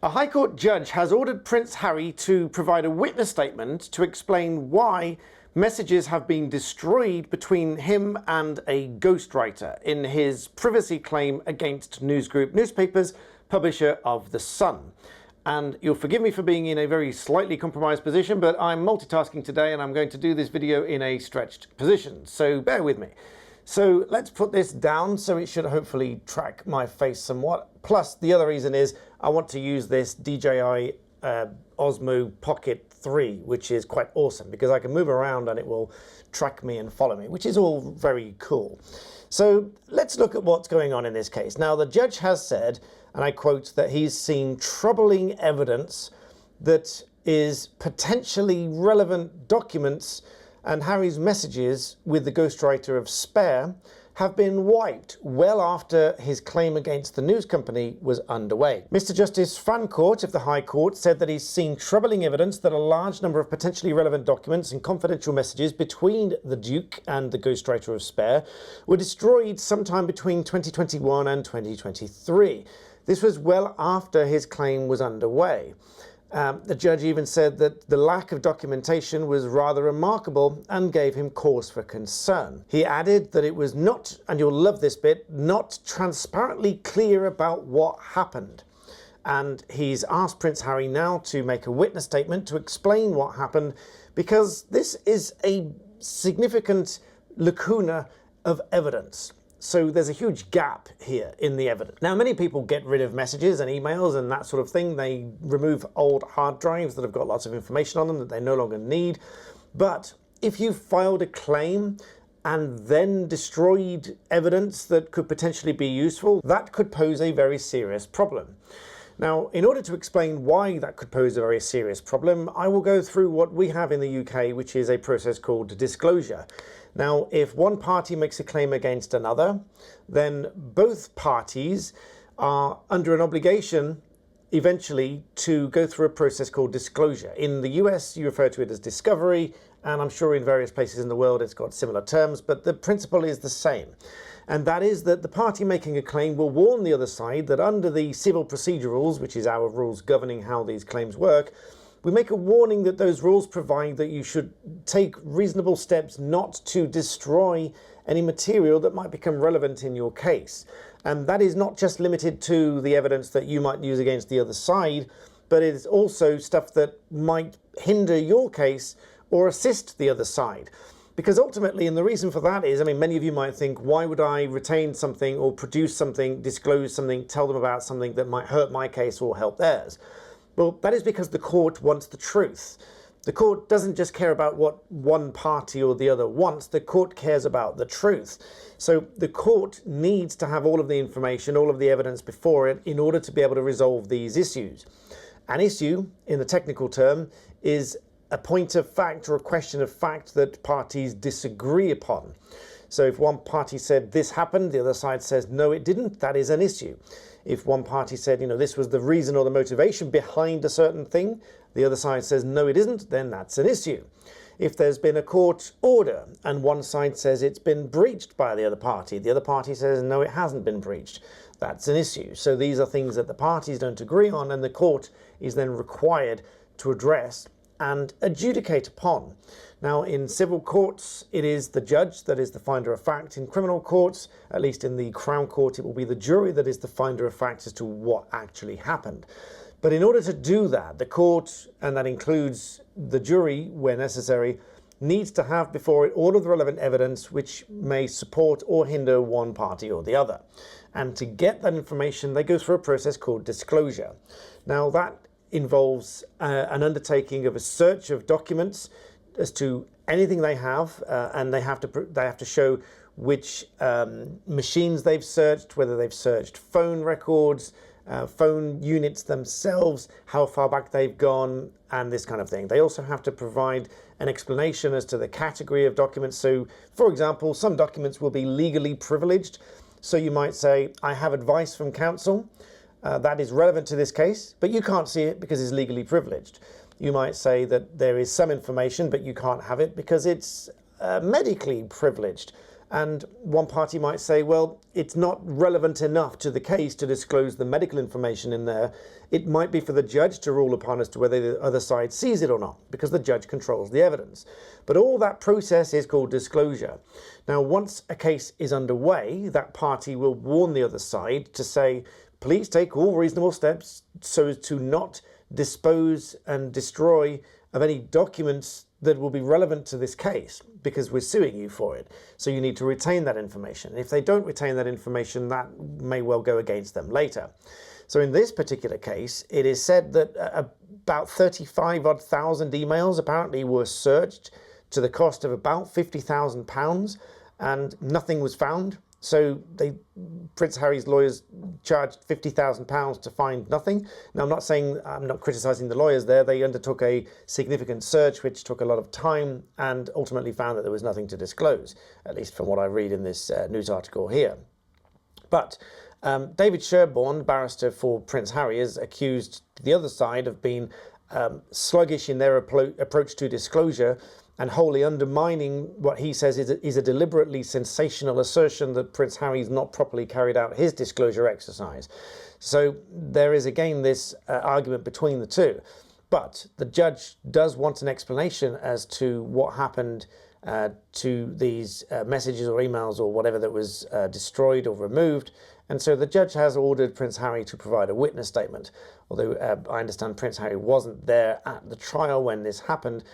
A High Court judge has ordered Prince Harry to provide a witness statement to explain why messages have been destroyed between him and a ghostwriter in his privacy claim against News Group Newspapers, publisher of The Sun. And you'll forgive me for being in a very slightly compromised position, but I'm multitasking today and I'm going to do this video in a stretched position, so bear with me. So let's put this down so it should hopefully track my face somewhat. Plus, the other reason is I want to use this DJI Osmo Pocket 3, which is quite awesome because I can move around and it will track me and follow me, which is all very cool. So let's look at what's going on in this case. Now, the judge has said, and I quote, that he's seen troubling evidence that is potentially relevant documents, and Harry's messages with the ghostwriter of Spare have been wiped well after his claim against the news company was underway. Mr. Justice Fancourt of the High Court said that he's seen troubling evidence that a large number of potentially relevant documents and confidential messages between the Duke and the ghostwriter of Spare were destroyed sometime between 2021 and 2023. This was well after his claim was underway. The judge even said that the lack of documentation was rather remarkable and gave him cause for concern. He added that it was not, and you'll love this bit, not transparently clear about what happened. And he's asked Prince Harry now to make a witness statement to explain what happened, because this is a significant lacuna of evidence. So there's a huge gap here in the evidence. Now, many people get rid of messages and emails and that sort of thing. They remove old hard drives that have got lots of information on them that they no longer need. But if you filed a claim and then destroyed evidence that could potentially be useful, that could pose a very serious problem. Now, in order to explain why that could pose a very serious problem, I will go through what we have in the UK, which is a process called disclosure. Now, if one party makes a claim against another, then both parties are under an obligation eventually to go through a process called disclosure. In the US, you refer to it as discovery, and I'm sure in various places in the world it's got similar terms, but the principle is the same. And that is that the party making a claim will warn the other side that under the civil procedure rules, which is our rules governing how these claims work, we make a warning that those rules provide that you should take reasonable steps not to destroy any material that might become relevant in your case. And that is not just limited to the evidence that you might use against the other side, but it is also stuff that might hinder your case or assist the other side. Because ultimately, and the reason for that is, I mean, many of you might think, why would I retain something or produce something, disclose something, tell them about something that might hurt my case or help theirs? Well, that is because the court wants the truth. The court doesn't just care about what one party or the other wants, the court cares about the truth. So the court needs to have all of the information, all of the evidence before it in order to be able to resolve these issues. An issue, in the technical term, is a point of fact or a question of fact that parties disagree upon. So if one party said this happened, the other side says no it didn't, that is an issue. If one party said, this was the reason or the motivation behind a certain thing, the other side says no it isn't, then that's an issue. If there's been a court order and one side says it's been breached by the other party says no it hasn't been breached, that's an issue. So these are things that the parties don't agree on and the court is then required to address and adjudicate upon. Now, in civil courts, it is the judge that is the finder of fact. In criminal courts, at least in the Crown Court, it will be the jury that is the finder of fact as to what actually happened. But in order to do that, the court, and that includes the jury where necessary, needs to have before it all of the relevant evidence which may support or hinder one party or the other. And to get that information, they go through a process called disclosure. Now, that involves an undertaking of a search of documents as to anything they have, and they have to show which machines they've searched, whether they've searched phone records, phone units themselves, how far back they've gone, and this kind of thing. They also have to provide an explanation as to the category of documents. So, for example, some documents will be legally privileged. So you might say, I have advice from counsel. That is relevant to this case, but you can't see it because it's legally privileged. You might say that there is some information, but you can't have it because it's medically privileged. And one party might say, well, it's not relevant enough to the case to disclose the medical information in there. It might be for the judge to rule upon as to whether the other side sees it or not, because the judge controls the evidence. But all that process is called disclosure. Now, once a case is underway, that party will warn the other side to say, please take all reasonable steps so as to not dispose and destroy of any documents that will be relevant to this case, because we're suing you for it. So you need to retain that information. If they don't retain that information, that may well go against them later. So in this particular case, it is said that about 35,000 emails apparently were searched to the cost of about £50,000, and nothing was found. So Prince Harry's lawyers charged £50,000 to find nothing. Now, I'm not criticising the lawyers there. They undertook a significant search, which took a lot of time, and ultimately found that there was nothing to disclose, at least from what I read in this news article here. But David Sherborne, barrister for Prince Harry, has accused the other side of being sluggish in their approach to disclosure, and wholly undermining what he says is a deliberately sensational assertion that Prince Harry's not properly carried out his disclosure exercise. So there is again this argument between the two. But the judge does want an explanation as to what happened to these messages or emails or whatever that was destroyed or removed. And so the judge has ordered Prince Harry to provide a witness statement. Although I understand Prince Harry wasn't there at the trial when this happened,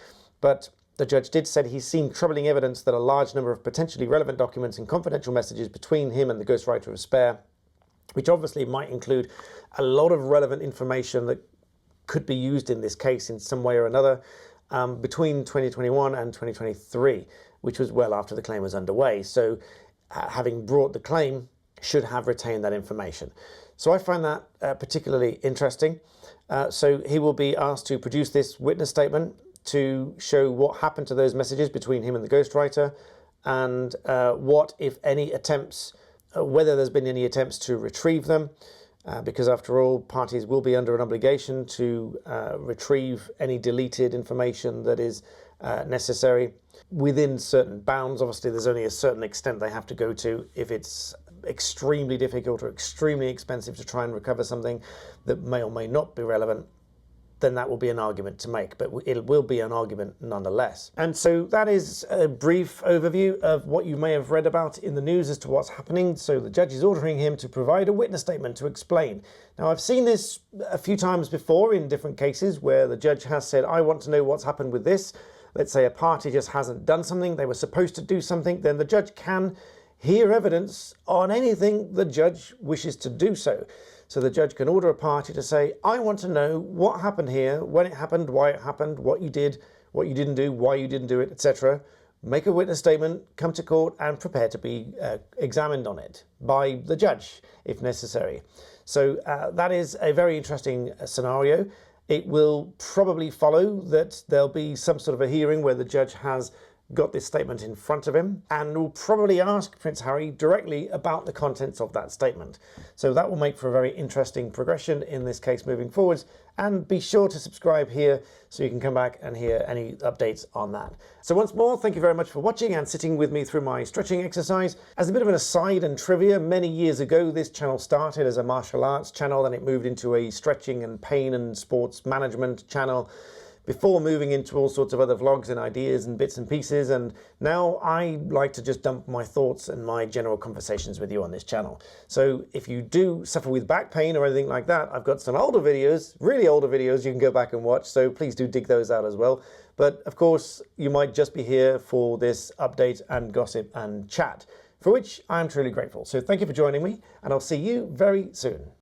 but the judge did say he's seen troubling evidence that a large number of potentially relevant documents and confidential messages between him and the ghostwriter of Spare, which obviously might include a lot of relevant information that could be used in this case in some way or another, between 2021 and 2023, which was well after the claim was underway. So having brought the claim, should have retained that information. So I find that particularly interesting. So he will be asked to produce this witness statement to show what happened to those messages between him and the ghostwriter, and what, if any, attempts, whether there's been any attempts to retrieve them, because after all, parties will be under an obligation to retrieve any deleted information that is necessary within certain bounds. Obviously, there's only a certain extent they have to go to. If it's extremely difficult or extremely expensive to try and recover something that may or may not be relevant, then that will be an argument to make, but it will be an argument nonetheless. And so that is a brief overview of what you may have read about in the news as to what's happening. So the judge is ordering him to provide a witness statement to explain. Now, I've seen this a few times before in different cases where the judge has said, I want to know what's happened with this. Let's say a party just hasn't done something, they were supposed to do something, then the judge can hear evidence on anything the judge wishes to do so. So the judge can order a party to say, I want to know what happened here, when it happened, why it happened, what you did, what you didn't do, why you didn't do it, etc. Make a witness statement, come to court and prepare to be examined on it by the judge if necessary. So that is a very interesting scenario. It will probably follow that there'll be some sort of a hearing where the judge has got this statement in front of him and will probably ask Prince Harry directly about the contents of that statement. So that will make for a very interesting progression in this case moving forwards, and be sure to subscribe here so you can come back and hear any updates on that. So once more, thank you very much for watching and sitting with me through my stretching exercise. As a bit of an aside and trivia, many years ago this channel started as a martial arts channel, then it moved into a stretching and pain and sports management channel, before moving into all sorts of other vlogs and ideas and bits and pieces. And now I like to just dump my thoughts and my general conversations with you on this channel. So if you do suffer with back pain or anything like that, I've got some older videos, really older videos you can go back and watch. So please do dig those out as well. But of course, you might just be here for this update and gossip and chat, for which I'm truly grateful. So thank you for joining me, and I'll see you very soon.